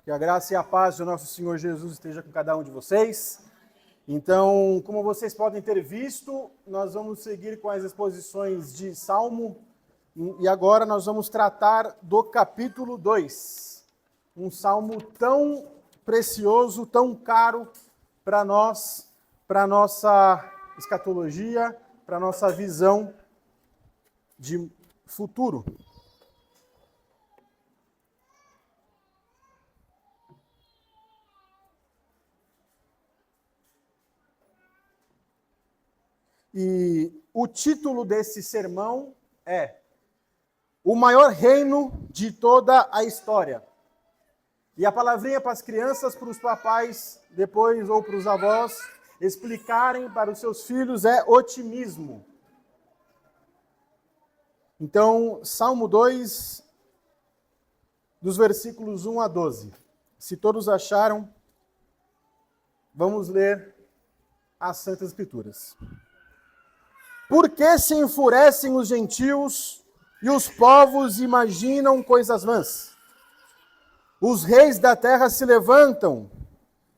Que a graça e a paz do nosso Senhor Jesus esteja com cada um de vocês. Então, como vocês podem ter visto, nós vamos seguir com as exposições de Salmo e agora nós vamos tratar do capítulo 2. Um salmo tão precioso, tão caro para nós, para nossa escatologia, para nossa visão de futuro. E o título desse sermão é O Maior Reino de Toda a História. E a palavrinha para as crianças, para os papais, depois, ou para os avós, explicarem para os seus filhos é otimismo. Então, Salmo 2, dos versículos 1 a 12. Se todos acharam, vamos ler as Santas Escrituras. Por que se enfurecem os gentios e os povos imaginam coisas vãs? Os reis da terra se levantam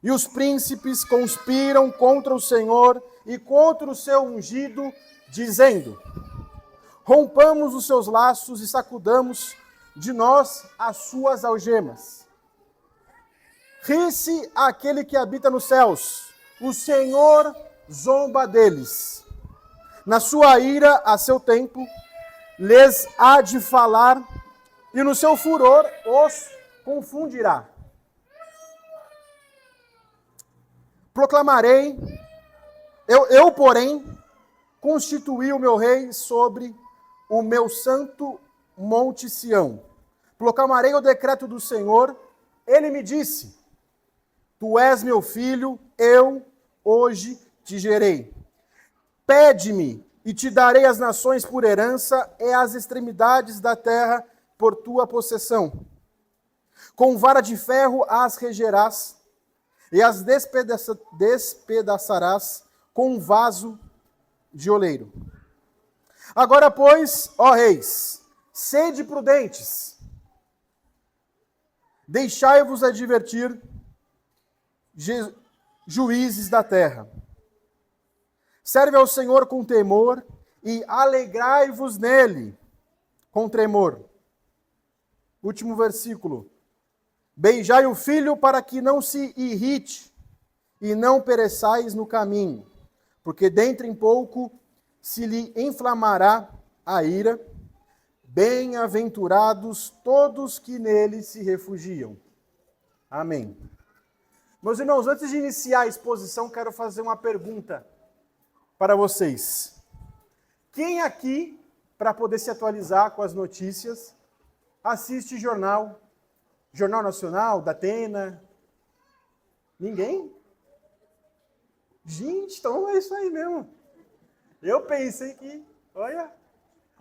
e os príncipes conspiram contra o Senhor e contra o seu ungido, dizendo: rompamos os seus laços e sacudamos de nós as suas algemas. Ri-se aquele que habita nos céus, o Senhor zomba deles. Na sua ira, a seu tempo, lhes há de falar, e no seu furor os confundirá. Proclamarei, porém, constituí o meu rei sobre o meu santo monte Sião. Proclamarei o decreto do Senhor, ele me disse: tu és meu filho, eu hoje te gerei. Pede-me, e te darei as nações por herança e as extremidades da terra por tua possessão. Com vara de ferro as regerás, e as despedaçarás com um vaso de oleiro. Agora, pois, ó reis, sede prudentes, deixai-vos advertir, juízes da terra. Serve ao Senhor com temor e alegrai-vos nele com tremor. Último versículo. Beijai o filho para que não se irrite e não pereçais no caminho, porque dentro em pouco se lhe inflamará a ira. Bem-aventurados todos que nele se refugiam. Amém. Meus irmãos, antes de iniciar a exposição, quero fazer uma pergunta para vocês. Quem aqui, para poder se atualizar com as notícias, assiste Jornal Nacional, da Atena? Ninguém? Gente, então é isso aí mesmo. Eu pensei que, olha,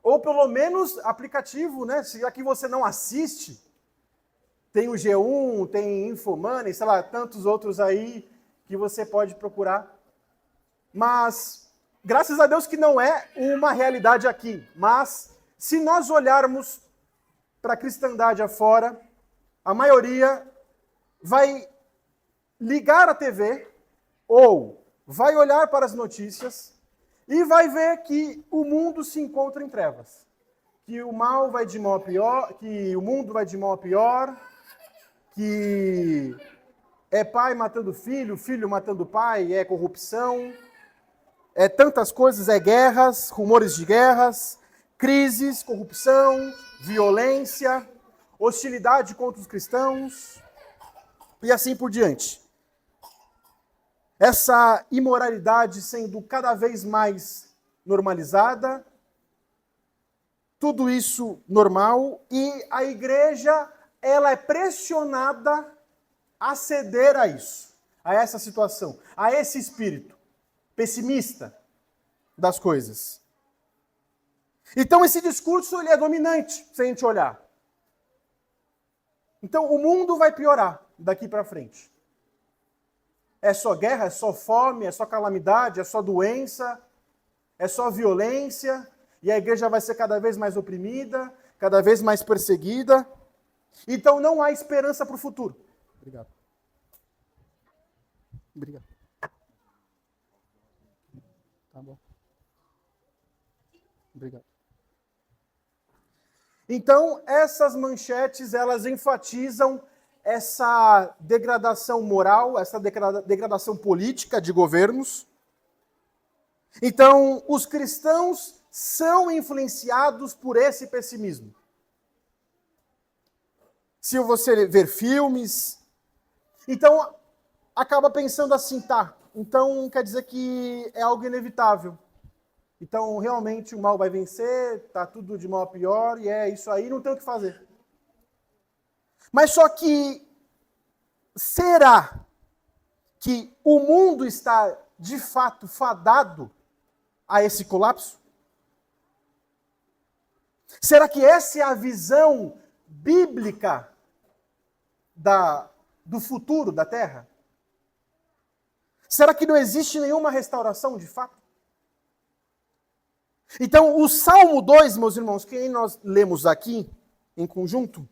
ou pelo menos aplicativo, né? Se aqui você não assiste, tem o G1, tem Infomoney, sei lá, tantos outros aí que você pode procurar. Mas graças a Deus que não é uma realidade aqui, mas se nós olharmos para a cristandade afora, a maioria vai ligar a TV ou vai olhar para as notícias e vai ver que o mundo se encontra em trevas, que o mal vai de mal a pior, que o mundo vai de mal a pior, que é pai matando filho, filho matando pai, é corrupção. É tantas coisas, é guerras, rumores de guerras, crises, corrupção, violência, hostilidade contra os cristãos e assim por diante. Essa imoralidade sendo cada vez mais normalizada, tudo isso normal, e a igreja, ela é pressionada a ceder a isso, a essa situação, a esse espírito pessimista das coisas. Então esse discurso ele é dominante, se a gente olhar. Então o mundo vai piorar daqui para frente. É só guerra, é só fome, é só calamidade, é só doença, é só violência, e a igreja vai ser cada vez mais oprimida, cada vez mais perseguida. Então não há esperança para o futuro. Obrigado. Obrigado. Tá bom. Obrigado. Então, essas manchetes, elas enfatizam essa degradação moral, essa degradação política de governos. Então, os cristãos são influenciados por esse pessimismo. Se você ver filmes, então acaba pensando assim, tá, então quer dizer que é algo inevitável. Então, realmente, o mal vai vencer, tá tudo de mal a pior, e é isso aí, não tem o que fazer. Mas só que, será que o mundo está, de fato, fadado a esse colapso? Será que essa é a visão bíblica do futuro da Terra? Será que não existe nenhuma restauração, de fato? Então, o Salmo 2, meus irmãos, que nós lemos aqui, em conjunto,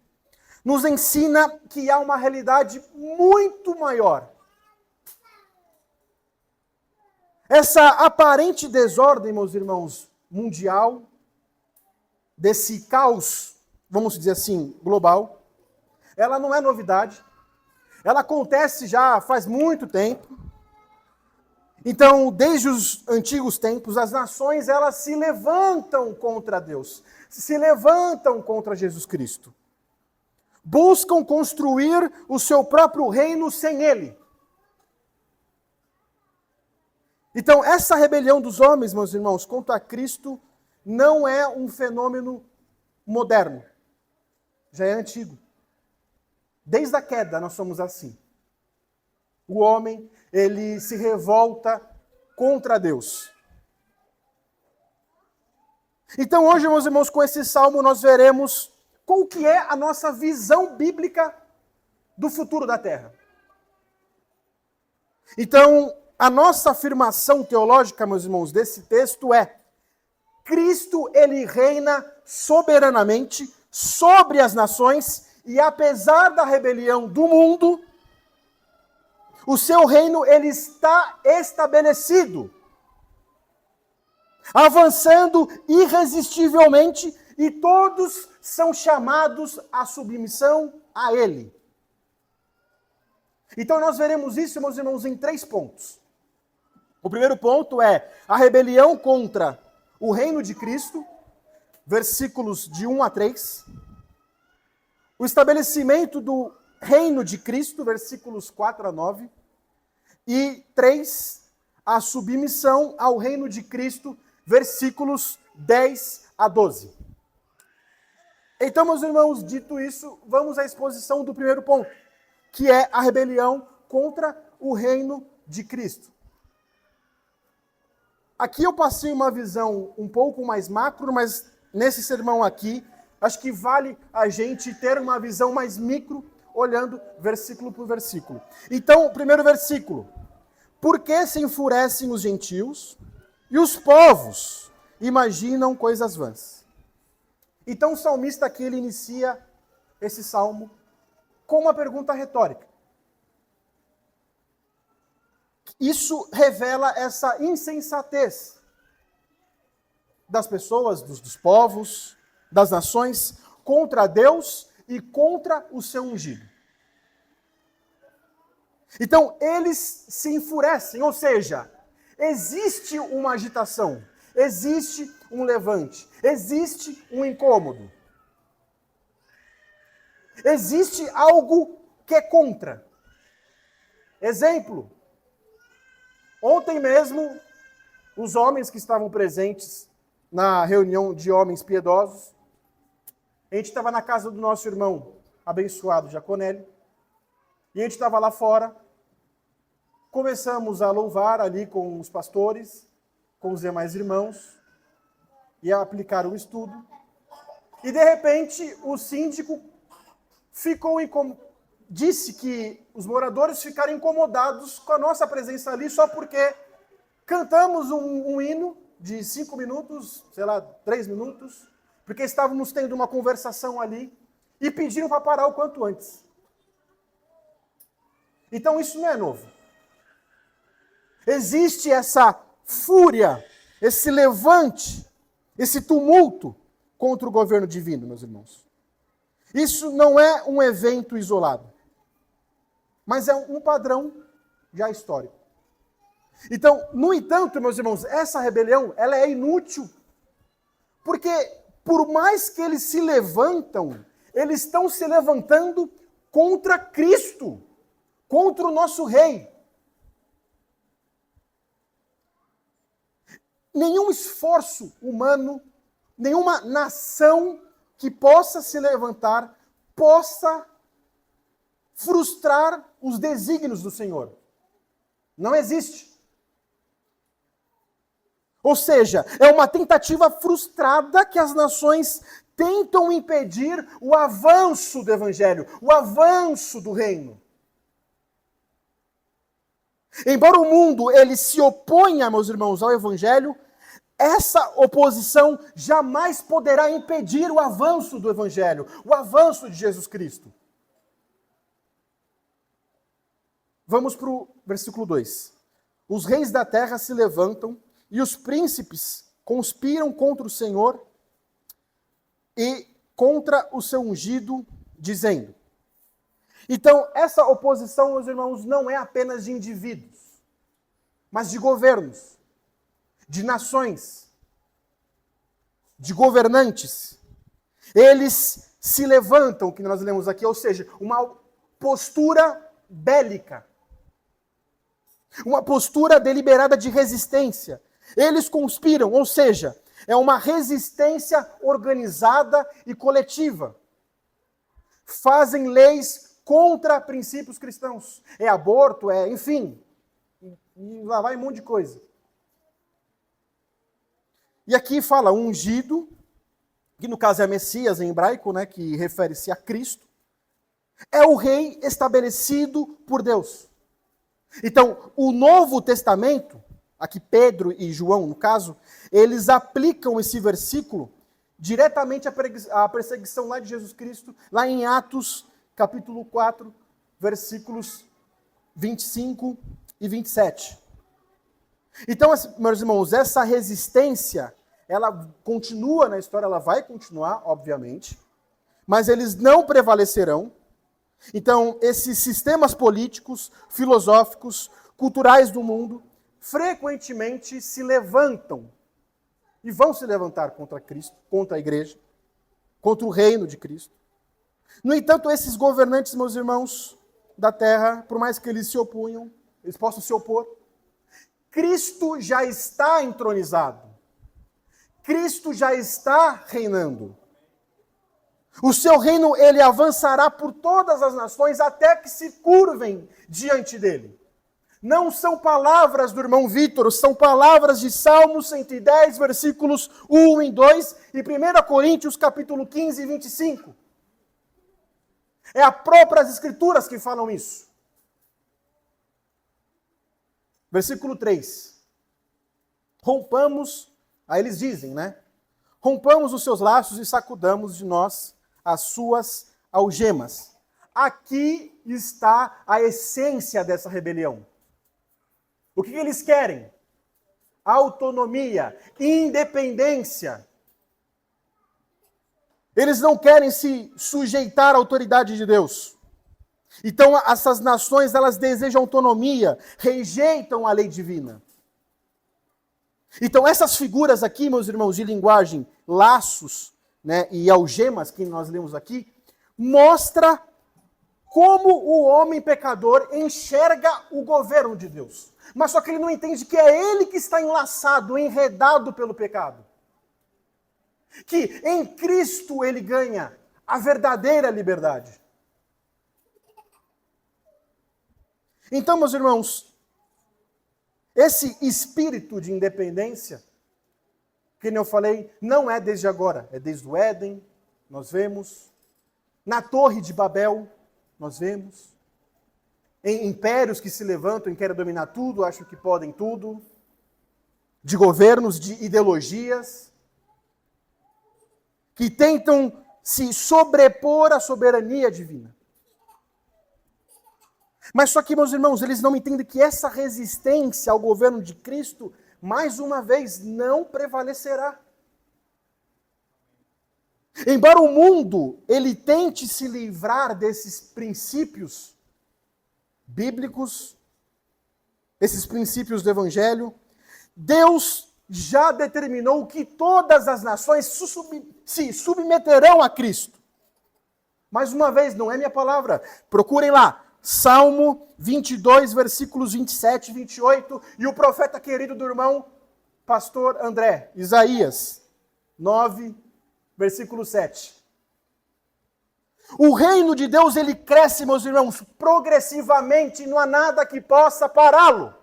nos ensina que há uma realidade muito maior. Essa aparente desordem, meus irmãos, mundial, desse caos, vamos dizer assim, global, ela não é novidade. Ela acontece já faz muito tempo. Então, desde os antigos tempos, as nações, elas se levantam contra Deus, se levantam contra Jesus Cristo. Buscam construir o seu próprio reino sem Ele. Então, essa rebelião dos homens, meus irmãos, contra Cristo, não é um fenômeno moderno. Já é antigo. Desde a queda nós somos assim. O homem, ele se revolta contra Deus. Então hoje, meus irmãos, com esse salmo nós veremos qual que é a nossa visão bíblica do futuro da Terra. Então, a nossa afirmação teológica, meus irmãos, desse texto é: Cristo, ele reina soberanamente sobre as nações e apesar da rebelião do mundo, o seu reino, ele está estabelecido, avançando irresistivelmente, e todos são chamados à submissão a ele. Então nós veremos isso, meus irmãos, em 3 pontos. O primeiro ponto é a rebelião contra o reino de Cristo, versículos de 1 a 3. O estabelecimento do reino de Cristo, versículos 4 a 9. E 3, a submissão ao reino de Cristo, versículos 10 a 12. Então, meus irmãos, dito isso, vamos à exposição do primeiro ponto, que é a rebelião contra o reino de Cristo. Aqui eu passei uma visão um pouco mais macro, mas nesse sermão aqui, acho que vale a gente ter uma visão mais micro, olhando versículo por versículo. Então, primeiro versículo. Por que se enfurecem os gentios e os povos imaginam coisas vãs? Então o salmista aqui, ele inicia esse salmo com uma pergunta retórica. Isso revela essa insensatez das pessoas, dos povos, das nações, contra Deus e contra o seu ungido. Então, eles se enfurecem, ou seja, existe uma agitação, existe um levante, existe um incômodo. Existe algo que é contra. Exemplo, ontem mesmo, os homens que estavam presentes na reunião de homens piedosos, a gente estava na casa do nosso irmão abençoado Jaconelli, e a gente estava lá fora, começamos a louvar ali com os pastores, com os demais irmãos, e a aplicar o estudo. E de repente o síndico disse que os moradores ficaram incomodados com a nossa presença ali só porque cantamos um hino de 5 minutos, 3 minutos, porque estávamos tendo uma conversação ali e pediram para parar o quanto antes. Então isso não é novo. Existe essa fúria, esse levante, esse tumulto contra o governo divino, meus irmãos. Isso não é um evento isolado, mas é um padrão já histórico. Então, no entanto, meus irmãos, essa rebelião, ela é inútil, porque por mais que eles se levantam, eles estão se levantando contra Cristo, contra o nosso rei. Nenhum esforço humano, nenhuma nação que possa se levantar, possa frustrar os desígnios do Senhor. Não existe. Ou seja, é uma tentativa frustrada que as nações tentam impedir o avanço do Evangelho, o avanço do reino. Embora o mundo ele se oponha, meus irmãos, ao Evangelho, essa oposição jamais poderá impedir o avanço do Evangelho, o avanço de Jesus Cristo. Vamos para o versículo 2. Os reis da terra se levantam e os príncipes conspiram contra o Senhor e contra o seu ungido, dizendo. Então, essa oposição, meus irmãos, não é apenas de indivíduos, mas de governos, de nações, de governantes. Eles se levantam, que nós lemos aqui, ou seja, uma postura bélica, uma postura deliberada de resistência. Eles conspiram, ou seja, é uma resistência organizada e coletiva. Fazem leis contra princípios cristãos. É aborto, enfim, e lá vai um monte de coisa. E aqui fala ungido, que no caso é Messias em hebraico, né, que refere-se a Cristo. É o rei estabelecido por Deus. Então, o Novo Testamento, aqui Pedro e João, no caso, eles aplicam esse versículo diretamente à perseguição lá de Jesus Cristo, lá em Atos, capítulo 4, versículos 25 e 27. Então, meus irmãos, essa resistência, ela continua na história, ela vai continuar, obviamente, mas eles não prevalecerão. Então, esses sistemas políticos, filosóficos, culturais do mundo, frequentemente se levantam e vão se levantar contra Cristo, contra a igreja, contra o reino de Cristo. No entanto, esses governantes, meus irmãos, da terra, por mais que eles se opunham, eles possam se opor, Cristo já está entronizado. Cristo já está reinando. O seu reino, ele avançará por todas as nações até que se curvem diante dele. Não são palavras do irmão Vítor, são palavras de Salmo 110, versículos 1 e 2 e 1 Coríntios, capítulo 15 e 25. É as próprias escrituras que falam isso. Versículo 3. Rompamos, aí eles dizem, né? Rompamos os seus laços e sacudamos de nós as suas algemas. Aqui está a essência dessa rebelião. O que eles querem? Autonomia, independência. Eles não querem se sujeitar à autoridade de Deus. Então, essas nações, elas desejam autonomia, rejeitam a lei divina. Então, essas figuras aqui, meus irmãos, de linguagem, laços, né, e algemas, que nós lemos aqui, mostra como o homem pecador enxerga o governo de Deus. Mas só que ele não entende que é ele que está enlaçado, enredado pelo pecado. Que em Cristo ele ganha a verdadeira liberdade. Então, meus irmãos, esse espírito de independência, que eu falei, não é desde agora, é desde o Éden, nós vemos, na Torre de Babel, nós vemos, em impérios que se levantam e querem dominar tudo, acham que podem tudo, de governos, de ideologias, que tentam se sobrepor à soberania divina. Mas só que, meus irmãos, eles não entendem que essa resistência ao governo de Cristo, mais uma vez, não prevalecerá. Embora o mundo ele tente se livrar desses princípios bíblicos, esses princípios do Deus já determinou que todas as nações se submeterão a Cristo. Mais uma vez, não é minha palavra. Procurem lá, Salmo 22, versículos 27 e 28, e o profeta querido do irmão, pastor André, Isaías 9, versículo 7. O reino de Deus, ele cresce, meus irmãos, progressivamente, e não há nada que possa pará-lo.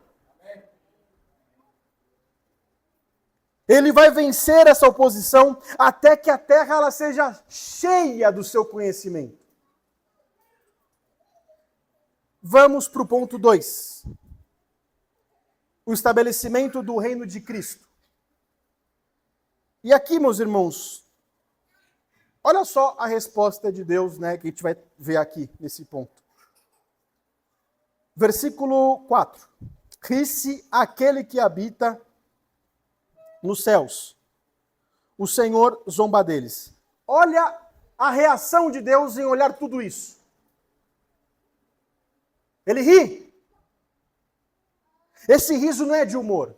Ele vai vencer essa oposição até que a terra ela seja cheia do seu conhecimento. Vamos para o ponto 2. O estabelecimento do reino de Cristo. E aqui, meus irmãos, olha só a resposta de Deus, né, que a gente vai ver aqui nesse ponto. Versículo 4. Ri-se aquele que habita nos céus. O Senhor zomba deles. Olha a reação de Deus em olhar tudo isso. Ele ri. Esse riso não é de humor.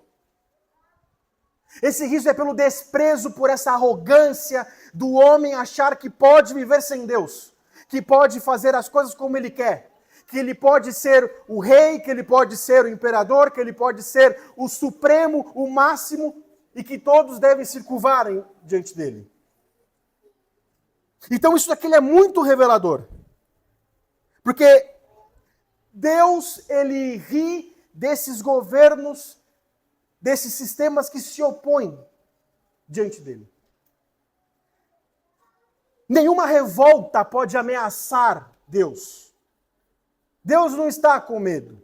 Esse riso é pelo desprezo, por essa arrogância do homem achar que pode viver sem Deus, que pode fazer as coisas como ele quer, que ele pode ser o rei, que ele pode ser o imperador, que ele pode ser o supremo, o máximo, e que todos devem se curvarem diante dele. Então isso daqui é muito revelador. Porque Deus, ele ri desses governos, desses sistemas que se opõem diante dele. Nenhuma revolta pode ameaçar Deus. Deus não está com medo.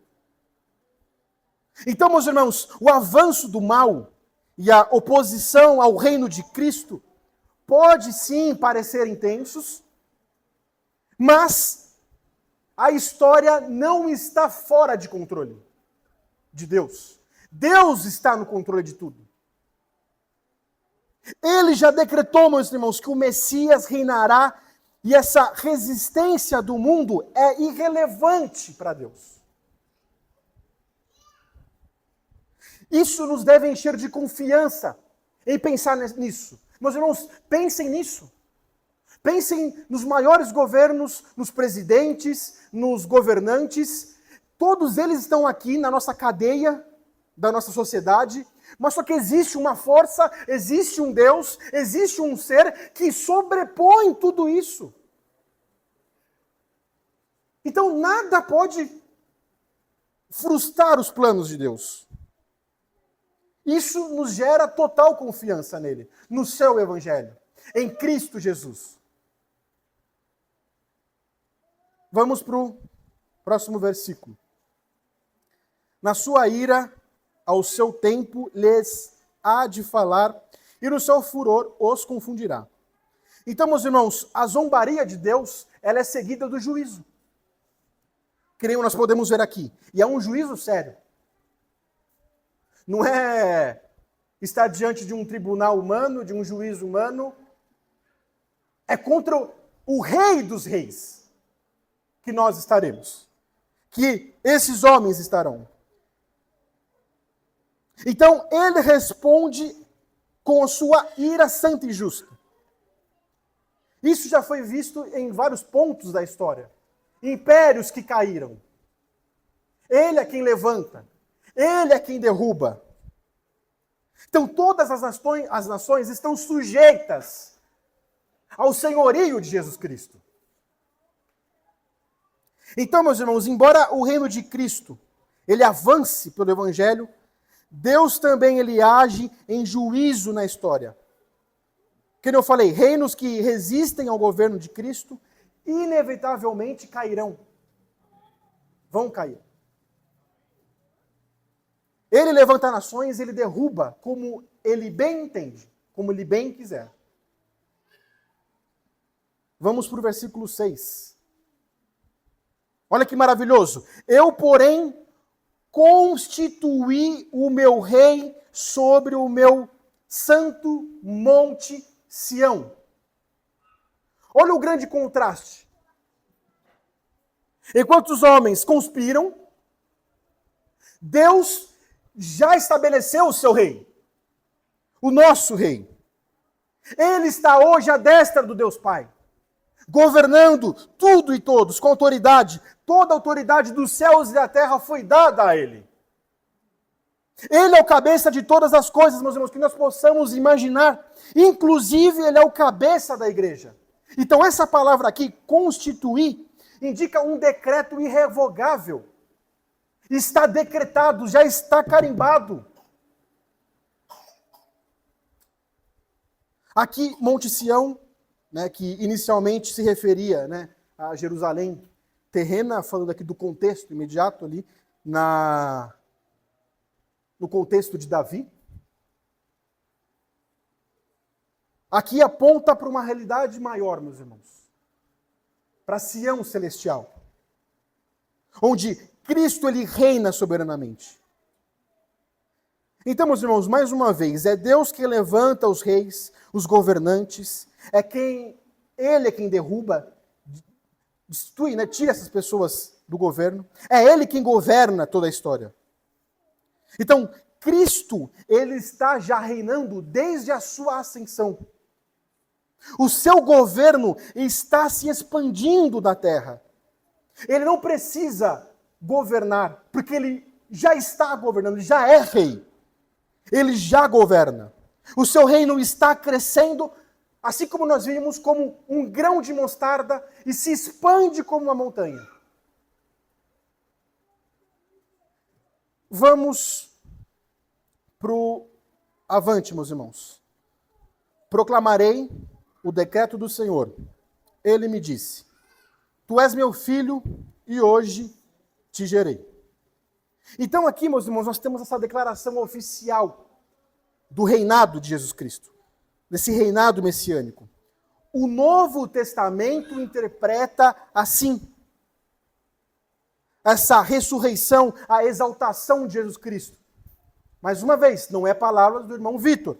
Então, meus irmãos, o avanço do mal e a oposição ao reino de Cristo pode sim parecer intensos, mas a história não está fora de controle de Deus. Deus está no controle de tudo. Ele já decretou, meus irmãos, que o Messias reinará e essa resistência do mundo é irrelevante para Deus. Isso nos deve encher de confiança em pensar nisso. Meus irmãos, pensem nisso. Pensem nos maiores governos, nos presidentes, nos governantes. Todos eles estão aqui na nossa cadeia da nossa sociedade, mas só que existe uma força, existe um Deus, existe um ser que sobrepõe tudo isso. Então nada pode frustrar os planos de Deus. Isso nos gera total confiança nele, no seu evangelho, em Cristo Jesus. Vamos para o próximo versículo. Na sua ira, ao seu tempo, lhes há de falar, e no seu furor os confundirá. Então, meus irmãos, a zombaria de Deus, ela é seguida do juízo. Que nem nós podemos ver aqui. E é um juízo sério. Não é estar diante de um tribunal humano, de um juiz humano. É contra o rei dos reis que nós estaremos. Que esses homens estarão. Então, ele responde com a sua ira santa e justa. Isso já foi visto em vários pontos da história. Impérios que caíram. Ele é quem levanta. Ele é quem derruba. Então, todas as nações estão sujeitas ao senhorio de Jesus Cristo. Então, meus irmãos, embora o reino de Cristo ele avance pelo Evangelho, Deus também ele age em juízo na história. Como eu falei, reinos que resistem ao governo de Cristo, inevitavelmente cairão. Vão cair. Ele levanta nações, ele derruba como ele bem entende, como ele bem quiser. Vamos para o versículo 6. Olha que maravilhoso. Eu, porém, constituí o meu rei sobre o meu santo monte Sião. Olha o grande contraste. Enquanto os homens conspiram, Deus já estabeleceu o seu rei, o nosso rei. Ele está hoje à destra do Deus Pai, governando tudo e todos com autoridade. Toda a autoridade dos céus e da terra foi dada a ele. Ele é o cabeça de todas as coisas, meus irmãos, que nós possamos imaginar. Inclusive, ele é o cabeça da igreja. Então, essa palavra aqui, constituir, indica um decreto irrevogável. Está decretado, já está carimbado. Aqui, Monte Sião, né, que inicialmente se referia, né, a Jerusalém terrena, falando aqui do contexto imediato ali, no contexto de Davi. Aqui aponta para uma realidade maior, meus irmãos. Para Sião celestial. Onde Cristo ele reina soberanamente. Então, meus irmãos, mais uma vez, é Deus que levanta os reis, os governantes, Ele é quem derruba, destitui, né, tira essas pessoas do governo. É Ele quem governa toda a história. Então, Cristo, Ele está já reinando desde a sua ascensão. O seu governo está se expandindo na terra. Ele não precisa governar, porque Ele já está governando, Ele já é rei. Ele já governa. O seu reino está crescendo, assim como nós vimos, como um grão de mostarda e se expande como uma montanha. Vamos para o avante, meus irmãos. Proclamarei o decreto do Senhor. Ele me disse: Tu és meu filho e hoje te gerei. Então aqui, meus irmãos, nós temos essa declaração oficial do reinado de Jesus Cristo, desse reinado messiânico. O Novo Testamento interpreta assim essa ressurreição, a exaltação de Jesus Cristo. Mais uma vez, não é palavra do irmão Vitor.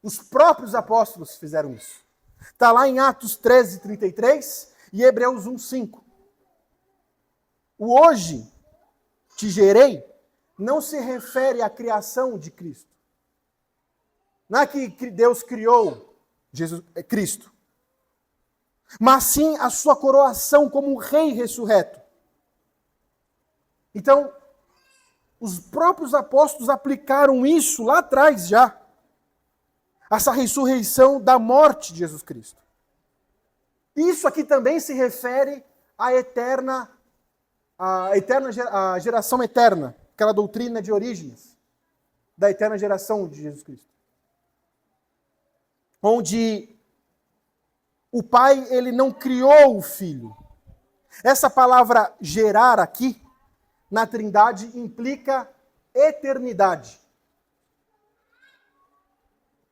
Os próprios apóstolos fizeram isso. Está lá em Atos 13:33 e Hebreus 1:5. O hoje te gerei não se refere à criação de Cristo. Não é que Deus criou Cristo, mas sim a sua coroação como rei ressurreto. Então, os próprios apóstolos aplicaram isso lá atrás já. Essa ressurreição da morte de Jesus Cristo. Isso aqui também se refere à à geração eterna, aquela doutrina de Orígenes, da eterna geração de Jesus Cristo. Onde o Pai, ele não criou o Filho. Essa palavra gerar aqui, na Trindade, implica eternidade.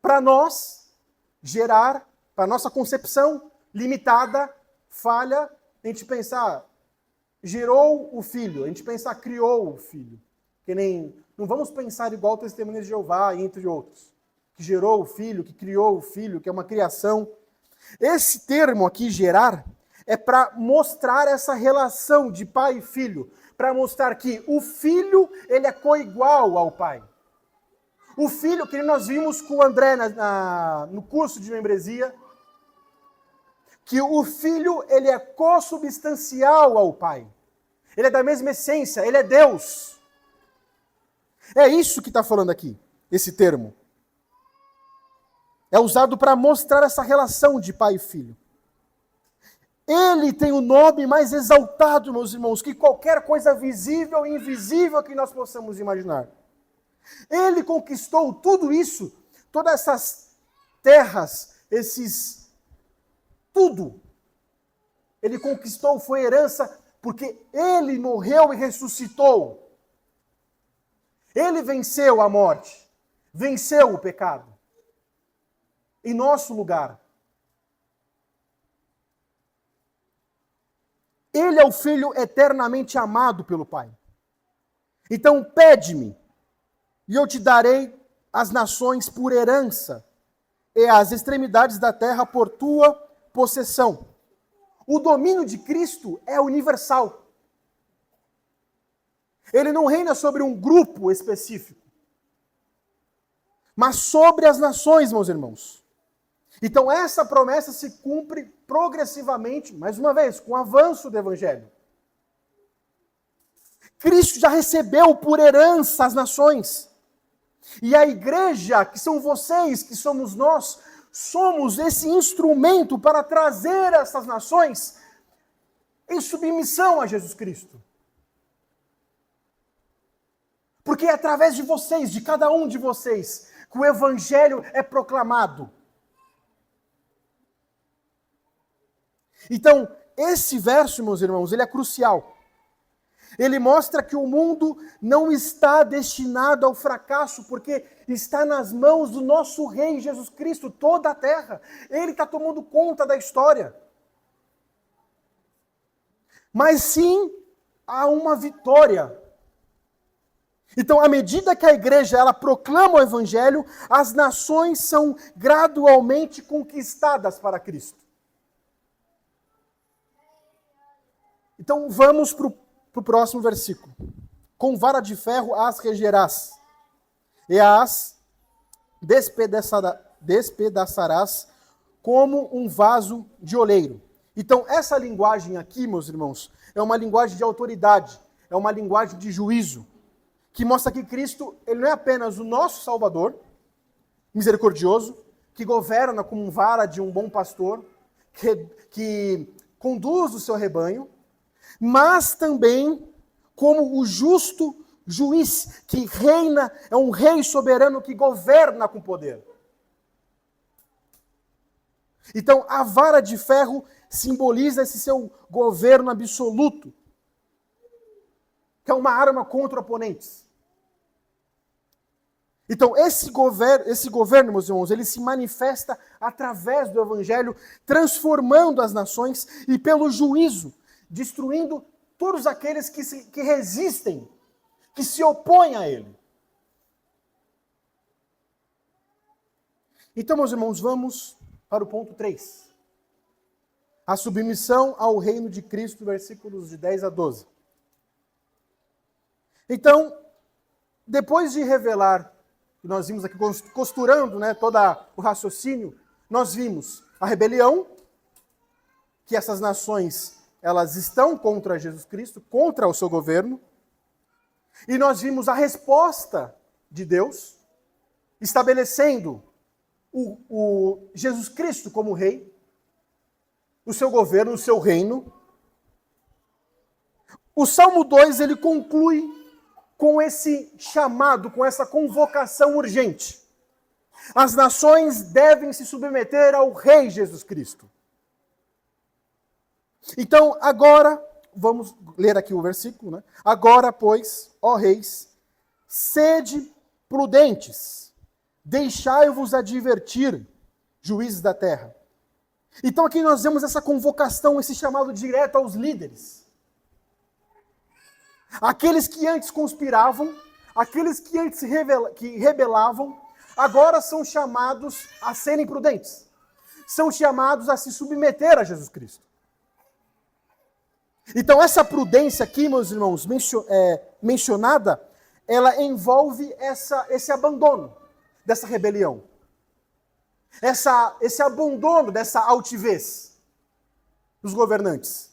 Para nós, gerar, para nossa concepção limitada, falha, a gente pensar, gerou o Filho, a gente pensar, criou o Filho. Que nem, não vamos pensar igual o Testemunho de Jeová, entre outros. Que gerou o Filho, que criou o Filho, que é uma criação. Esse termo aqui, gerar, é para mostrar essa relação de pai e filho, para mostrar que o filho, ele é coigual ao pai. O filho, que nós vimos com o André no curso de membresia, que o filho, ele é consubstancial ao pai. Ele é da mesma essência, ele é Deus. É isso que está falando aqui, esse termo. É usado para mostrar essa relação de pai e filho. Ele tem o nome mais exaltado, meus irmãos, que qualquer coisa visível e invisível que nós possamos imaginar. Ele conquistou tudo isso, todas essas terras, tudo. Ele conquistou, foi herança, porque ele morreu e ressuscitou. Ele venceu a morte, venceu o pecado. Em nosso lugar. Ele é o Filho eternamente amado pelo Pai. Então pede-me, e eu te darei as nações por herança, e as extremidades da terra por tua possessão. O domínio de Cristo é universal. Ele não reina sobre um grupo específico, mas sobre as nações, meus irmãos. Então essa promessa se cumpre progressivamente, mais uma vez, com o avanço do Evangelho. Cristo já recebeu por herança as nações. E a igreja, que são vocês, que somos nós, somos esse instrumento para trazer essas nações em submissão a Jesus Cristo. Porque é através de vocês, de cada um de vocês, que o Evangelho é proclamado. Então, esse verso, meus irmãos, ele é crucial. Ele mostra que o mundo não está destinado ao fracasso, porque está nas mãos do nosso Rei Jesus Cristo, toda a terra. Ele está tomando conta da história. Mas sim, há uma vitória. Então, à medida que a igreja ela proclama o Evangelho, as nações são gradualmente conquistadas para Cristo. Então, vamos para o próximo versículo. Com vara de ferro as regerás, e as despedaçarás como um vaso de oleiro. Então, essa linguagem aqui, meus irmãos, é uma linguagem de autoridade, é uma linguagem de juízo, que mostra que Cristo, ele não é apenas o nosso Salvador, misericordioso, que governa como vara de um bom pastor, que conduz o seu rebanho, mas também como o justo juiz, que reina, é um rei soberano que governa com poder. Então, a vara de ferro simboliza esse seu governo absoluto, que é uma arma contra oponentes. Então, esse governo, meus irmãos, ele se manifesta através do Evangelho, transformando as nações e pelo juízo, destruindo todos aqueles que resistem, que se opõem a ele. Então, meus irmãos, vamos para o ponto 3. A submissão ao reino de Cristo, versículos de 10 a 12. Então, depois de revelar, nós vimos aqui costurando, né, todo o raciocínio, nós vimos a rebelião, que essas nações elas estão contra Jesus Cristo, contra o seu governo, e nós vimos a resposta de Deus, estabelecendo o Jesus Cristo como rei, o seu governo, o seu reino. O Salmo 2, ele conclui com esse chamado, com essa convocação urgente. As nações devem se submeter ao Rei Jesus Cristo. Então, agora, vamos ler aqui o versículo, né? Agora, pois, ó reis, sede prudentes, deixai-vos advertir, juízes da terra. Então, aqui nós vemos essa convocação, esse chamado direto aos líderes. Aqueles que antes conspiravam, aqueles que antes que rebelavam, agora são chamados a serem prudentes. São chamados a se submeter a Jesus Cristo. Então, essa prudência aqui, meus irmãos, mencionada, ela envolve esse abandono dessa rebelião. Esse abandono dessa altivez dos governantes.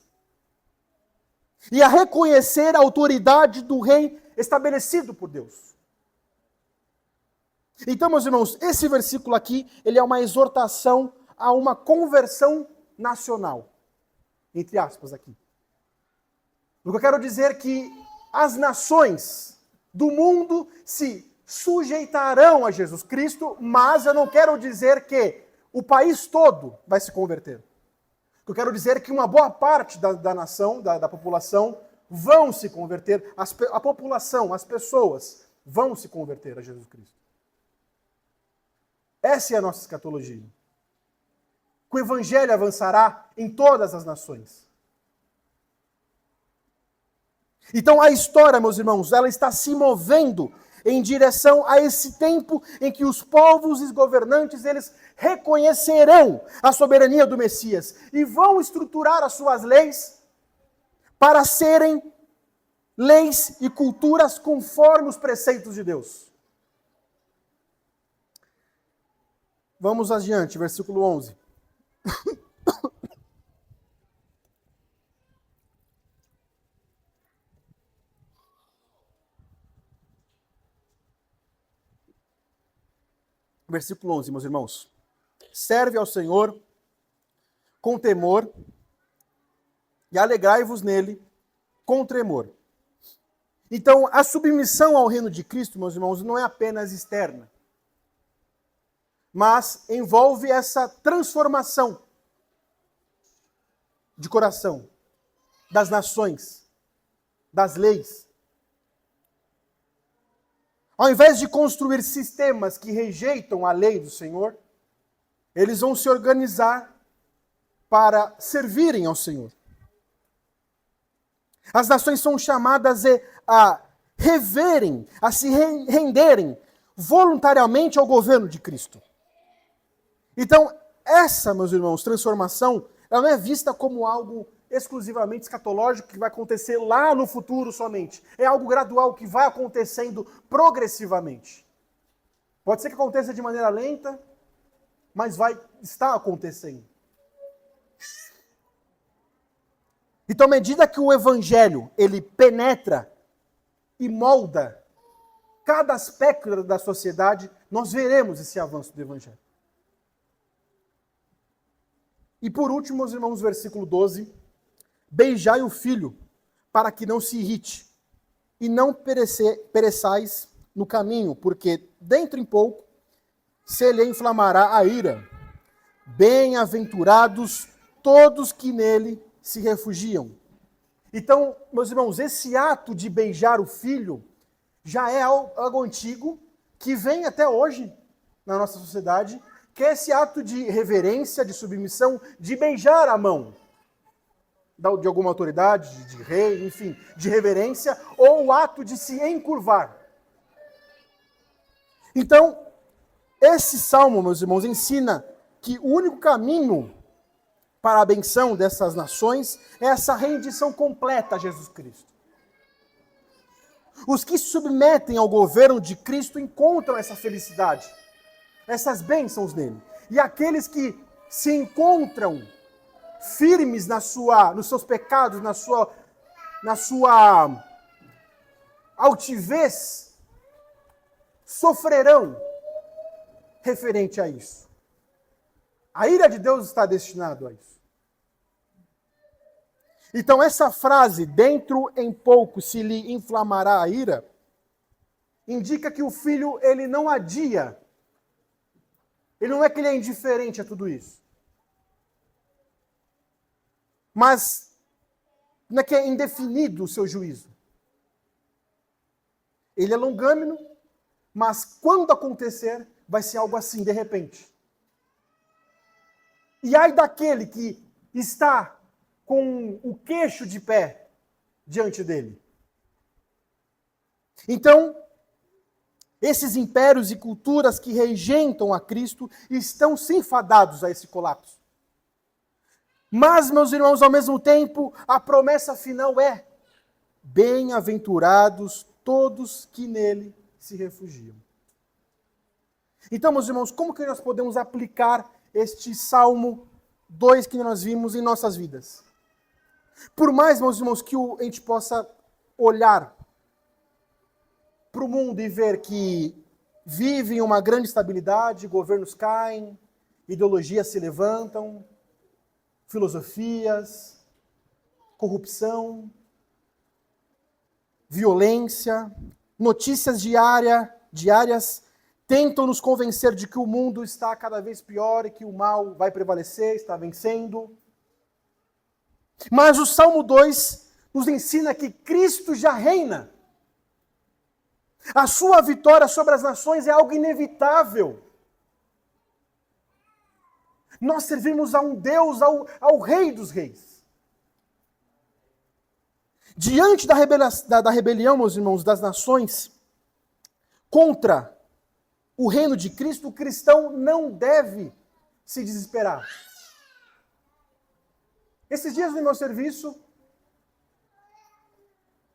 E a reconhecer a autoridade do rei estabelecido por Deus. Então, meus irmãos, esse versículo aqui, ele é uma exortação a uma conversão nacional. Entre aspas aqui. O que eu quero dizer é que as nações do mundo se sujeitarão a Jesus Cristo, mas eu não quero dizer que o país todo vai se converter. O que eu quero dizer é que uma boa parte da nação, da população, vão se converter, a população, as pessoas, vão se converter a Jesus Cristo. Essa é a nossa escatologia. Que o Evangelho avançará em todas as nações. Então a história, meus irmãos, ela está se movendo em direção a esse tempo em que os povos e os governantes, eles reconhecerão a soberania do Messias e vão estruturar as suas leis para serem leis e culturas conforme os preceitos de Deus. Vamos adiante, versículo 11. Versículo 11, meus irmãos. Serve ao Senhor com temor e alegrai-vos nele com tremor. Então, a submissão ao reino de Cristo, meus irmãos, não é apenas externa, mas envolve essa transformação de coração, das nações, das leis. Ao invés de construir sistemas que rejeitam a lei do Senhor, eles vão se organizar para servirem ao Senhor. As nações são chamadas a reverem, a se renderem voluntariamente ao governo de Cristo. Então, essa, meus irmãos, transformação, ela não é vista como algo exclusivamente escatológico que vai acontecer lá no futuro somente. É algo gradual que vai acontecendo progressivamente. Pode ser que aconteça de maneira lenta, mas vai estar acontecendo. Então, à medida que o evangelho, ele penetra e molda cada aspecto da sociedade, nós veremos esse avanço do evangelho. E por último, meus irmãos, versículo 12, beijai o filho, para que não se irrite, e não pereçais no caminho, porque dentro em pouco se lhe inflamará a ira. Bem-aventurados todos que nele se refugiam. Então, meus irmãos, esse ato de beijar o filho já é algo antigo, que vem até hoje na nossa sociedade, que é esse ato de reverência, de submissão, de beijar a mão de alguma autoridade, de rei, enfim, de reverência, ou o ato de se encurvar. Então, esse salmo, meus irmãos, ensina que o único caminho para a benção dessas nações é essa rendição completa a Jesus Cristo. Os que se submetem ao governo de Cristo encontram essa felicidade, essas bênçãos nele. E aqueles que se encontram firmes nos seus pecados, na sua altivez, sofrerão referente a isso. A ira de Deus está destinada a isso. Então essa frase, dentro em pouco se lhe inflamará a ira, indica que o filho, ele não adia. Ele não é que ele é indiferente a tudo isso. Mas não é que é indefinido o seu juízo. Ele é longâmino, mas quando acontecer, vai ser algo assim, de repente. E ai daquele que está com o queixo de pé diante dele. Então, esses impérios e culturas que rejeitam a Cristo estão sim fadados a esse colapso. Mas, meus irmãos, ao mesmo tempo, a promessa final é: bem-aventurados todos que nele se refugiam. Então, meus irmãos, como que nós podemos aplicar este Salmo 2 que nós vimos em nossas vidas? Por mais, meus irmãos, que a gente possa olhar para o mundo e ver que vive em uma grande estabilidade, governos caem, ideologias se levantam, filosofias, corrupção, violência, notícias diárias tentam nos convencer de que o mundo está cada vez pior e que o mal vai prevalecer, está vencendo. Mas o Salmo 2 nos ensina que Cristo já reina. A sua vitória sobre as nações é algo inevitável. Nós servimos a um Deus, ao Rei dos Reis. Diante da rebelião, meus irmãos, das nações, contra o reino de Cristo, o cristão não deve se desesperar. Esses dias no meu serviço,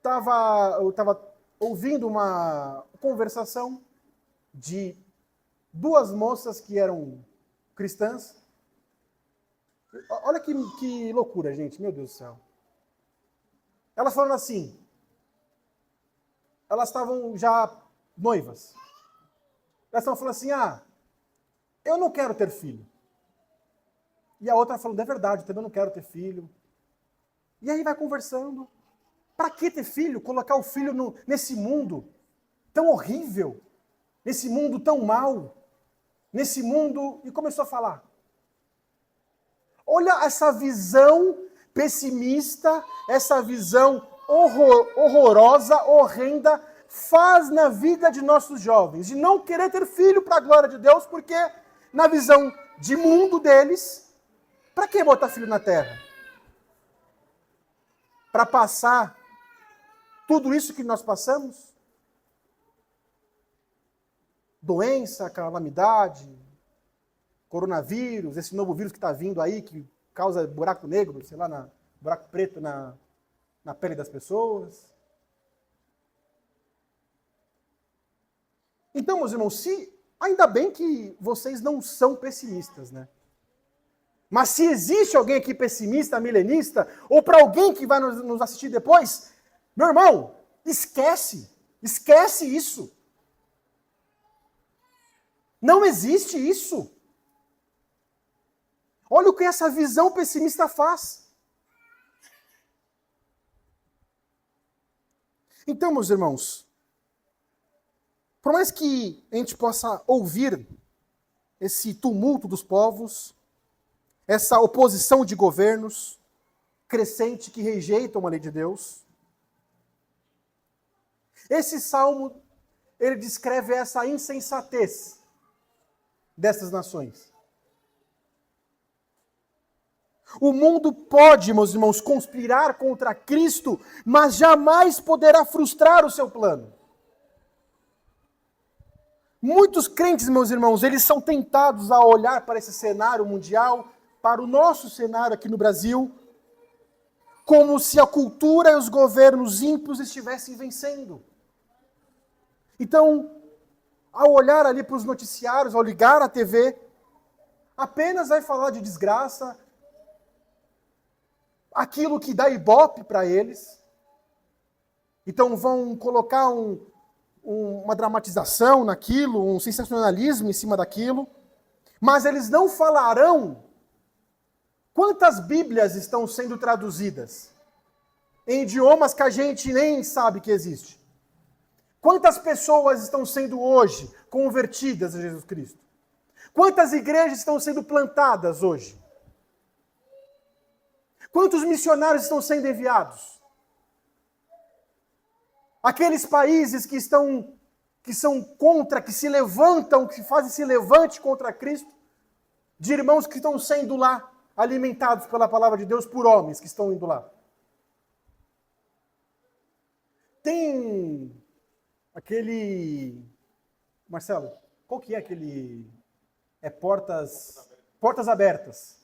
eu estava ouvindo uma conversação de duas moças que eram cristãs. Olha que loucura, gente, meu Deus do céu. Elas falaram assim, elas estavam já noivas. Elas estavam falando assim, eu não quero ter filho. E a outra falando, é verdade, eu também não quero ter filho. E aí vai conversando. Para que ter filho? Colocar o filho nesse mundo tão horrível, nesse mundo tão mau, nesse mundo... E começou a falar. Olha essa visão pessimista, essa visão horrorosa, horrenda, faz na vida de nossos jovens, de não querer ter filho para a glória de Deus, porque na visão de mundo deles, para que botar filho na terra? Para passar tudo isso que nós passamos? Doença, calamidade, coronavírus, esse novo vírus que está vindo aí, que causa buraco negro, sei lá, buraco preto na pele das pessoas. Então, meus irmãos, ainda bem que vocês não são pessimistas, né? Mas se existe alguém aqui pessimista, milenista, ou para alguém que vai nos assistir depois, meu irmão, esquece isso. Não existe isso. Olha o que essa visão pessimista faz. Então, meus irmãos, por mais que a gente possa ouvir esse tumulto dos povos, essa oposição de governos crescente que rejeitam a lei de Deus, esse salmo, ele descreve essa insensatez dessas nações. O mundo pode, meus irmãos, conspirar contra Cristo, mas jamais poderá frustrar o seu plano. Muitos crentes, meus irmãos, eles são tentados a olhar para esse cenário mundial, para o nosso cenário aqui no Brasil, como se a cultura e os governos ímpios estivessem vencendo. Então, ao olhar ali para os noticiários, ao ligar a TV, apenas vai falar de desgraça, aquilo que dá ibope para eles. Então vão colocar uma dramatização naquilo, um sensacionalismo em cima daquilo, mas eles não falarão quantas Bíblias estão sendo traduzidas em idiomas que a gente nem sabe que existe. Quantas pessoas estão sendo hoje convertidas a Jesus Cristo? Quantas igrejas estão sendo plantadas hoje? Quantos missionários estão sendo enviados? Aqueles países que são contra, que se levantam, que fazem se levante contra Cristo, de irmãos que estão sendo lá alimentados pela palavra de Deus por homens que estão indo lá. Tem aquele... Marcelo, qual que é aquele... Portas abertas.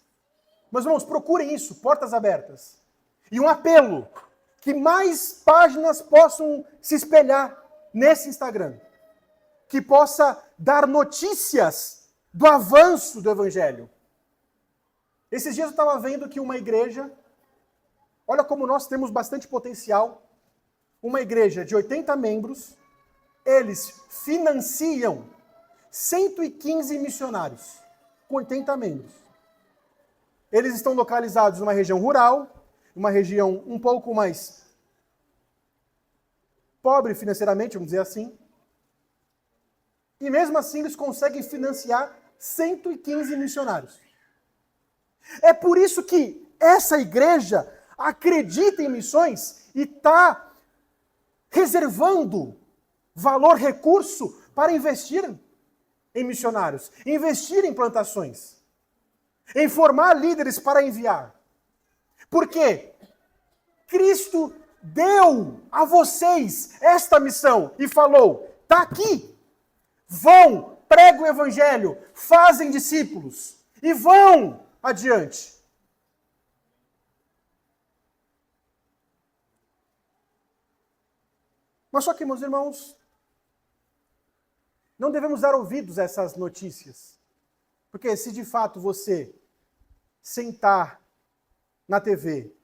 Mas, irmãos, procurem isso, portas abertas. E um apelo, que mais páginas possam se espelhar nesse Instagram. Que possa dar notícias do avanço do Evangelho. Esses dias eu estava vendo que uma igreja, olha como nós temos bastante potencial, uma igreja de 80 membros, eles financiam 115 missionários, com 80 membros. Eles estão localizados numa região rural, uma região um pouco mais pobre financeiramente, vamos dizer assim. E mesmo assim eles conseguem financiar 115 missionários. É por isso que essa igreja acredita em missões e está reservando valor, recurso para investir em missionários, investir em plantações. Em formar líderes para enviar. Por quê? Cristo deu a vocês esta missão e falou: está aqui, vão, pregam o evangelho, fazem discípulos e vão adiante. Mas só que, meus irmãos, não devemos dar ouvidos a essas notícias. Porque se de fato você sentar na TV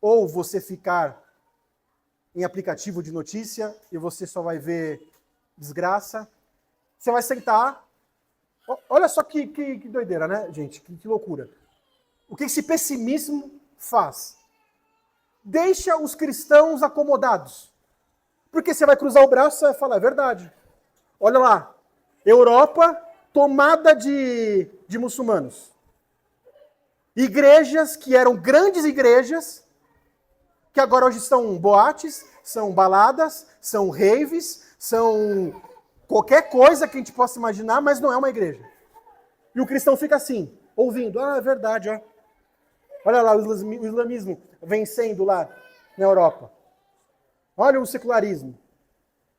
ou você ficar em aplicativo de notícia e você só vai ver desgraça, você vai sentar. Olha só que doideira, né, gente? Que loucura. O que esse pessimismo faz? Deixa os cristãos acomodados. Porque você vai cruzar o braço e vai falar: é verdade. Olha lá, Europa tomada de muçulmanos. Igrejas que eram grandes igrejas, que agora hoje são boates, são baladas, são raves, são qualquer coisa que a gente possa imaginar, mas não é uma igreja. E o cristão fica assim, ouvindo: ah, é verdade, ó. Olha lá o islamismo vencendo lá na Europa. Olha o secularismo.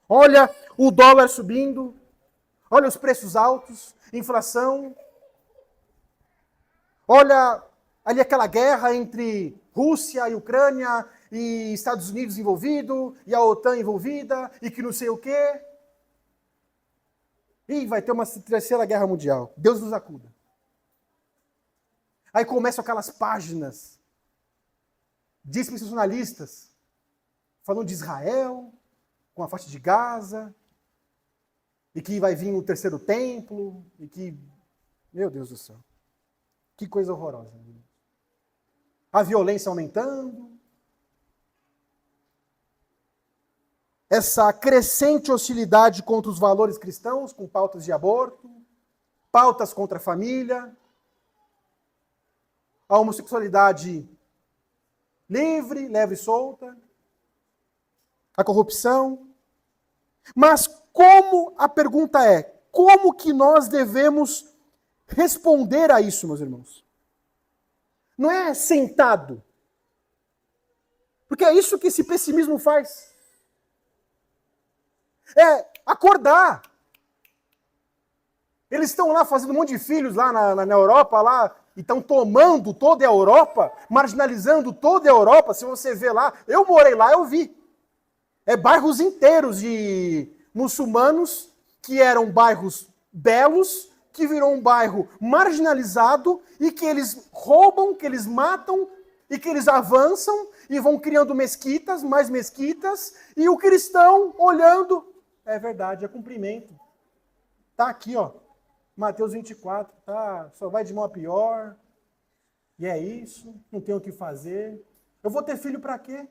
Olha o dólar subindo. Olha os preços altos, inflação. Olha ali aquela guerra entre Rússia e Ucrânia e Estados Unidos envolvido, e a OTAN envolvida, e que não sei o quê. E vai ter uma terceira guerra mundial. Deus nos acuda. Aí começam aquelas páginas dispensacionalistas falando de Israel, com a faixa de Gaza, e que vai vir o terceiro templo, e que... Meu Deus do céu. Que coisa horrorosa. A violência aumentando. Essa crescente hostilidade contra os valores cristãos, com pautas de aborto, pautas contra a família, a homossexualidade livre, leve e solta, a corrupção. Mas a pergunta é, como que nós devemos responder a isso, meus irmãos? Não é sentado. Porque é isso que esse pessimismo faz. É acordar. Eles estão lá fazendo um monte de filhos lá na Europa, lá, e estão tomando toda a Europa, marginalizando toda a Europa. Se você vê lá, eu morei lá, eu vi. Bairros inteiros de muçulmanos, que eram bairros belos, que virou um bairro marginalizado, e que eles roubam, que eles matam, e que eles avançam, e vão criando mesquitas, mais mesquitas, e o cristão olhando, é verdade, é cumprimento. Tá aqui, ó, Mateus 24, tá, só vai de mal a pior, e é isso, não tem o que fazer. Eu vou ter filho para quê?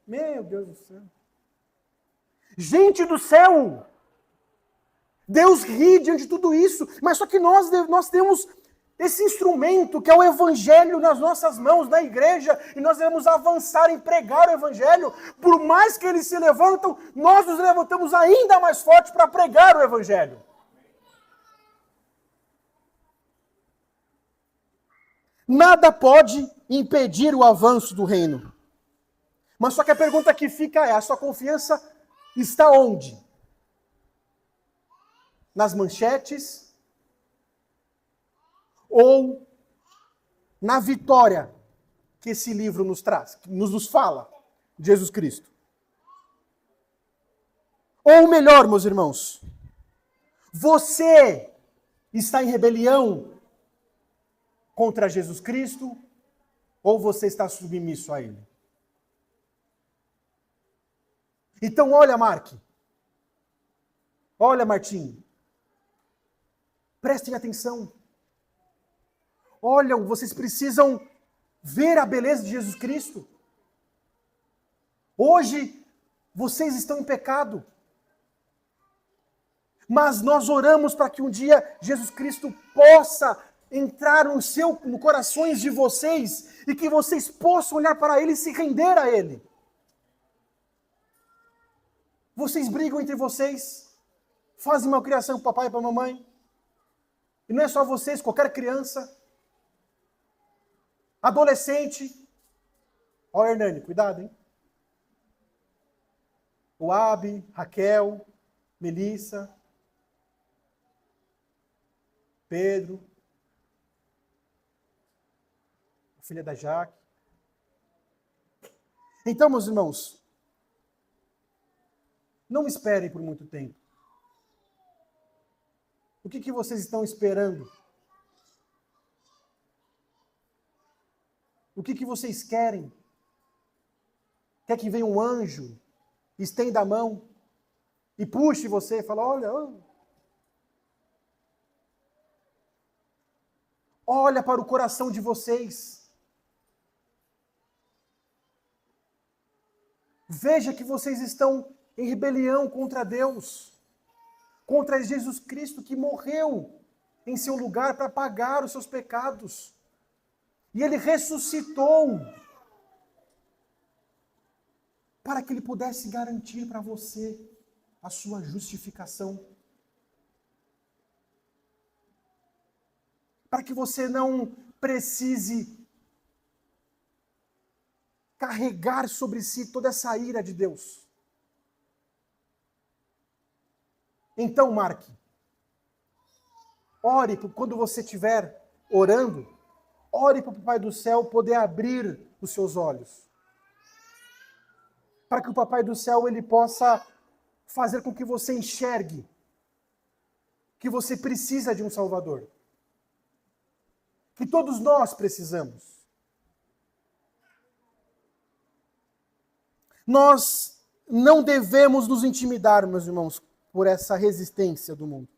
Meu Deus do céu. Gente do céu! Deus ri diante de tudo isso, mas só que nós temos esse instrumento que é o Evangelho nas nossas mãos, na igreja, e nós devemos avançar em pregar o Evangelho. Por mais que eles se levantam, nós nos levantamos ainda mais forte para pregar o Evangelho. Nada pode impedir o avanço do reino. Mas só que a pergunta que fica é: a sua confiança está onde? Nas manchetes? Ou na vitória que esse livro nos traz, que nos fala de Jesus Cristo? Ou melhor, meus irmãos, você está em rebelião contra Jesus Cristo, ou você está submisso a Ele? Então olha, Mark, olha, Martim, prestem atenção. Olham, vocês precisam ver a beleza de Jesus Cristo. Hoje, vocês estão em pecado. Mas nós oramos para que um dia Jesus Cristo possa entrar no corações de vocês e que vocês possam olhar para Ele e se render a Ele. Vocês brigam entre vocês, fazem uma criação para o papai e para a mamãe. E não é só vocês, qualquer criança. Adolescente. Ó, Hernani, cuidado, hein? Oabe, Raquel, Melissa, Pedro, a filha da Jaque. Então, meus irmãos, não esperem por muito tempo. O que vocês estão esperando? O que vocês querem? Quer que venha um anjo, estenda a mão e puxe você e fala, olha para o coração de vocês. Veja que vocês estão em rebelião contra Deus, contra Jesus Cristo que morreu em seu lugar para pagar os seus pecados. E ele ressuscitou para que ele pudesse garantir para você a sua justificação. Para que você não precise carregar sobre si toda essa ira de Deus. Então, marque. Ore quando você estiver orando, ore para o Papai do Céu poder abrir os seus olhos. Para que o Papai do Céu ele possa fazer com que você enxergue que você precisa de um Salvador. Que todos nós precisamos. Nós não devemos nos intimidar, meus irmãos, por essa resistência do mundo.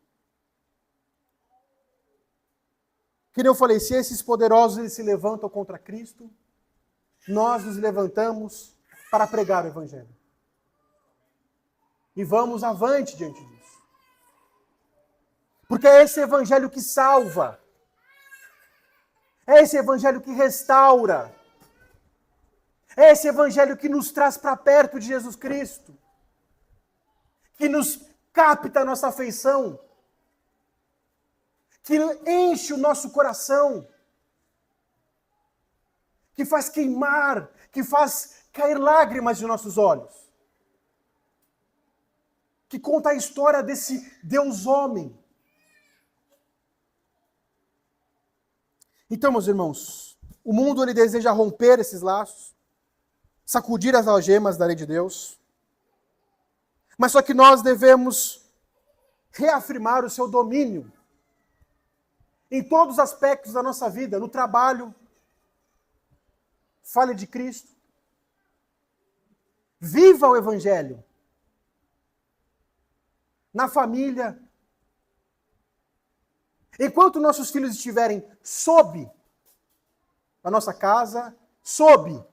Que nem eu falei, se esses poderosos eles se levantam contra Cristo, nós nos levantamos para pregar o Evangelho. E vamos avante diante disso. Porque é esse Evangelho que salva. É esse Evangelho que restaura. É esse Evangelho que nos traz para perto de Jesus Cristo. Que nos capta a nossa afeição. Que enche o nosso coração. Que faz queimar, que faz cair lágrimas de nossos olhos. Que conta a história desse Deus homem. Então, meus irmãos, o mundo ele deseja romper esses laços, sacudir as algemas da lei de Deus, mas só que nós devemos reafirmar o seu domínio em todos os aspectos da nossa vida, no trabalho, fale de Cristo, viva o Evangelho, na família. Enquanto nossos filhos estiverem sob a nossa casa, sob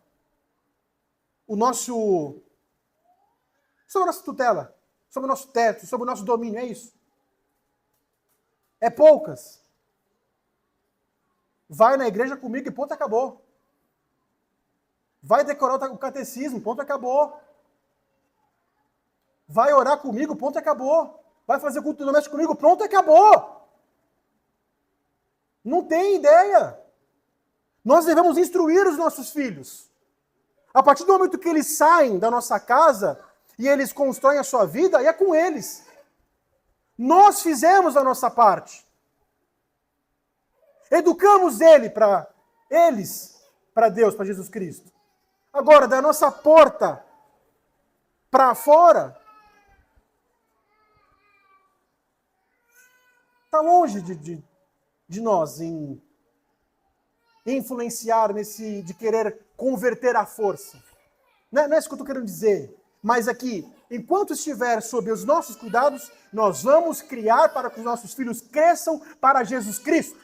sob a nossa tutela, sob o nosso teto, sob o nosso domínio, é isso. É poucas. Vai na igreja comigo e ponto, acabou. Vai decorar o catecismo, ponto, acabou. Vai orar comigo, ponto, acabou. Vai fazer culto doméstico comigo, pronto, acabou. Não tem ideia. Nós devemos instruir os nossos filhos. A partir do momento que eles saem da nossa casa e eles constroem a sua vida, aí é com eles. Nós fizemos a nossa parte. Educamos eles para Deus, para Jesus Cristo. Agora, da nossa porta para fora, está longe de nós em influenciar de querer converter à força. Não é isso que eu estou querendo dizer. Mas aqui, enquanto estiver sob os nossos cuidados, nós vamos criar para que os nossos filhos cresçam para Jesus Cristo.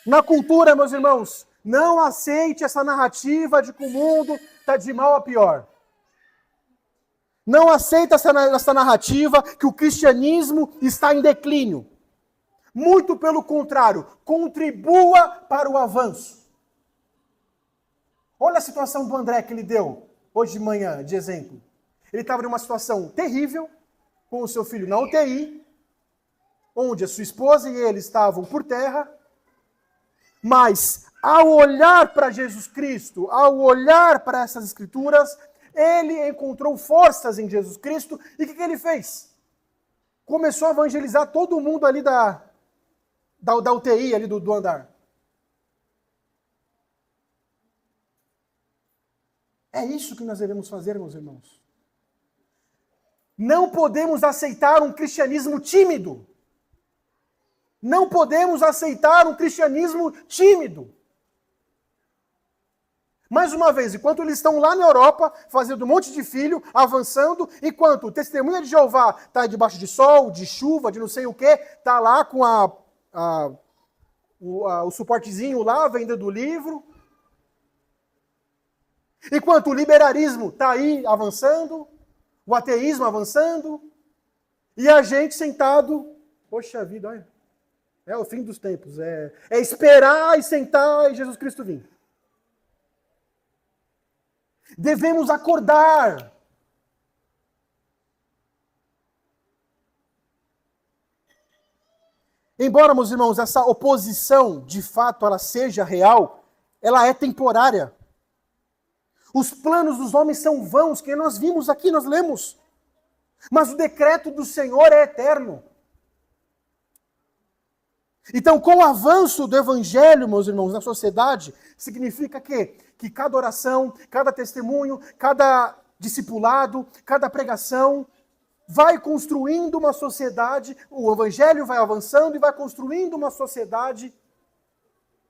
Na cultura, meus irmãos, não aceite essa narrativa de que o mundo está de mal a pior. Não aceite essa narrativa que o cristianismo está em declínio. Muito pelo contrário, contribua para o avanço. Olha a situação do André que ele deu hoje de manhã, de exemplo. Ele estava numa situação terrível, com o seu filho na UTI, onde a sua esposa e ele estavam por terra. Mas, ao olhar para Jesus Cristo, ao olhar para essas Escrituras, ele encontrou forças em Jesus Cristo. E o que ele fez? Começou a evangelizar todo mundo ali da UTI, ali do andar. É isso que nós devemos fazer, meus irmãos. Não podemos aceitar um cristianismo tímido. Não podemos aceitar um cristianismo tímido. Mais uma vez, enquanto eles estão lá na Europa, fazendo um monte de filho, avançando, enquanto o testemunha de Jeová está debaixo de sol, de chuva, de não sei o quê, está lá com o suportezinho lá, vendendo o livro. Enquanto o liberalismo está aí avançando, o ateísmo avançando, e a gente sentado, poxa vida, olha, é o fim dos tempos, é esperar e sentar e Jesus Cristo vir. Devemos acordar. Embora, meus irmãos, essa oposição, de fato, ela seja real, ela é temporária. Os planos dos homens são vãos, que nós vimos aqui, nós lemos. Mas o decreto do Senhor é eterno. Então, com o avanço do evangelho, meus irmãos, na sociedade, significa que cada oração, cada testemunho, cada discipulado, cada pregação vai construindo uma sociedade, o evangelho vai avançando e vai construindo uma sociedade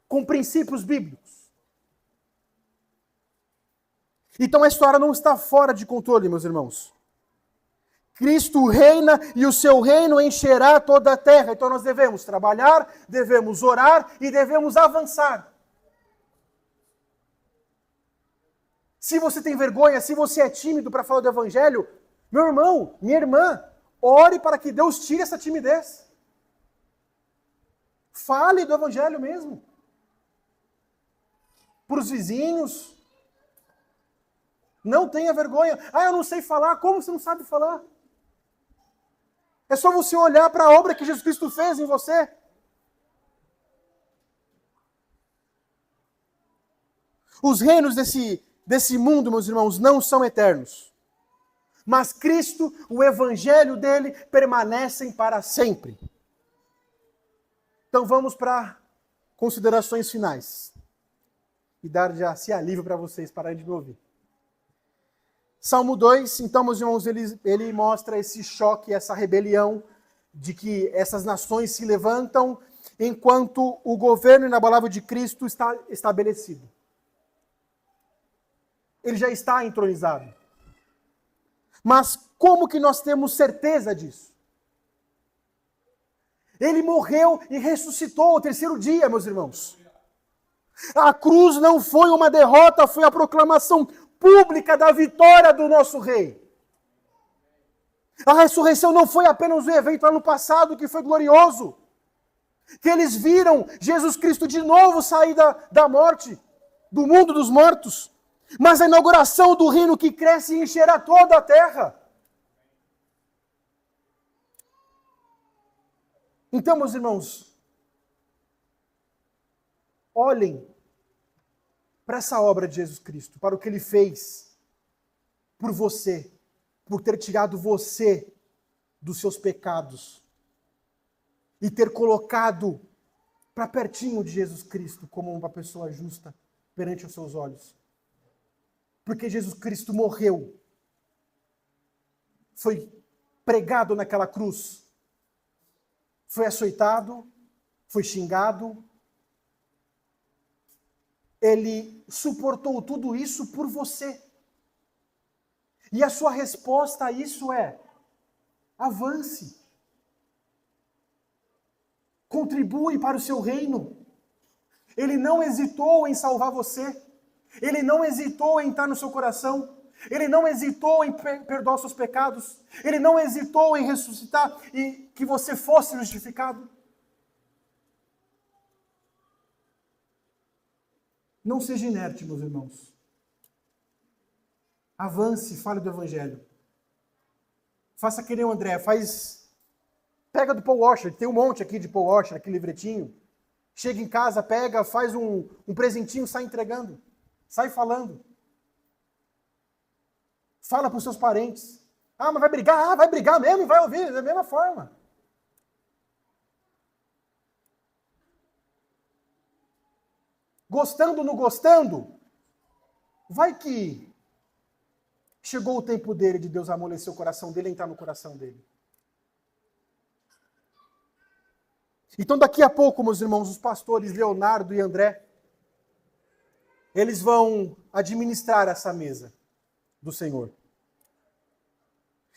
com princípios bíblicos. Então a história não está fora de controle, meus irmãos. Cristo reina e o seu reino encherá toda a terra. Então nós devemos trabalhar, devemos orar e devemos avançar. Se você tem vergonha, se você é tímido para falar do evangelho, meu irmão, minha irmã, ore para que Deus tire essa timidez. Fale do evangelho mesmo. Para os vizinhos. Não tenha vergonha. Eu não sei falar. Como você não sabe falar? É só você olhar para a obra que Jesus Cristo fez em você. Os reinos desse mundo, meus irmãos, não são eternos. Mas Cristo, o evangelho dele, permanecem para sempre. Então vamos para considerações finais. E dar já esse alívio para vocês pararem de me ouvir. Salmo 2, então, meus irmãos, ele mostra esse choque, essa rebelião de que essas nações se levantam enquanto o governo inabalável de Cristo está estabelecido. Ele já está entronizado. Mas como que nós temos certeza disso? Ele morreu e ressuscitou ao terceiro dia, meus irmãos. A cruz não foi uma derrota, foi a proclamação pública da vitória do nosso rei. A ressurreição não foi apenas um evento lá no passado que foi glorioso, que eles viram Jesus Cristo de novo sair da morte, do mundo dos mortos, mas a inauguração do reino que cresce e encherá toda a terra. Então, meus irmãos, olhem para essa obra de Jesus Cristo, para o que ele fez por você, por ter tirado você dos seus pecados e ter colocado para pertinho de Jesus Cristo como uma pessoa justa perante os seus olhos. Porque Jesus Cristo morreu, foi pregado naquela cruz, foi açoitado, foi xingado. Ele suportou tudo isso por você. E a sua resposta a isso é: avance. Contribui para o seu reino. Ele não hesitou em salvar você. Ele não hesitou em entrar no seu coração. Ele não hesitou em perdoar seus pecados. Ele não hesitou em ressuscitar e que você fosse justificado. Não seja inerte, meus irmãos. Avance, fale do Evangelho. Faça que nem o André, pega do Paul Washer, tem um monte aqui de Paul Washer, aqui livretinho. Chega em casa, pega, faz um presentinho, sai entregando. Sai falando. Fala para os seus parentes. Ah, mas vai brigar? Ah, vai brigar mesmo e vai ouvir da mesma forma. Gostando ou não gostando, vai que chegou o tempo dele, de Deus amolecer o coração dele, entrar no coração dele. Então daqui a pouco, meus irmãos, os pastores Leonardo e André, eles vão administrar essa mesa do Senhor.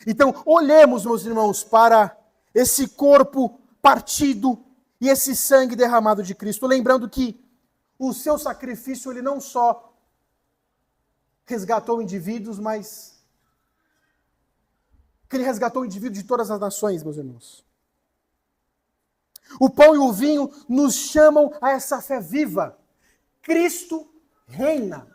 Então, olhemos, meus irmãos, para esse corpo partido e esse sangue derramado de Cristo, lembrando que o seu sacrifício, ele não só resgatou indivíduos, mas que ele resgatou indivíduos de todas as nações, meus irmãos. O pão e o vinho nos chamam a essa fé viva. Cristo reina.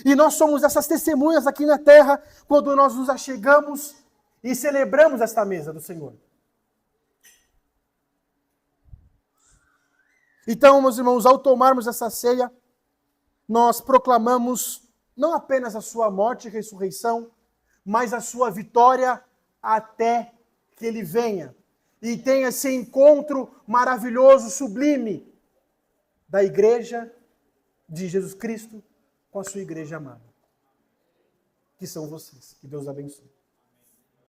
E nós somos essas testemunhas aqui na terra, quando nós nos achegamos e celebramos esta mesa do Senhor. Então, meus irmãos, ao tomarmos essa ceia, nós proclamamos não apenas a sua morte e ressurreição, mas a sua vitória até que ele venha. E tenha esse encontro maravilhoso, sublime, da igreja de Jesus Cristo com a sua igreja amada, que são vocês. Que Deus abençoe.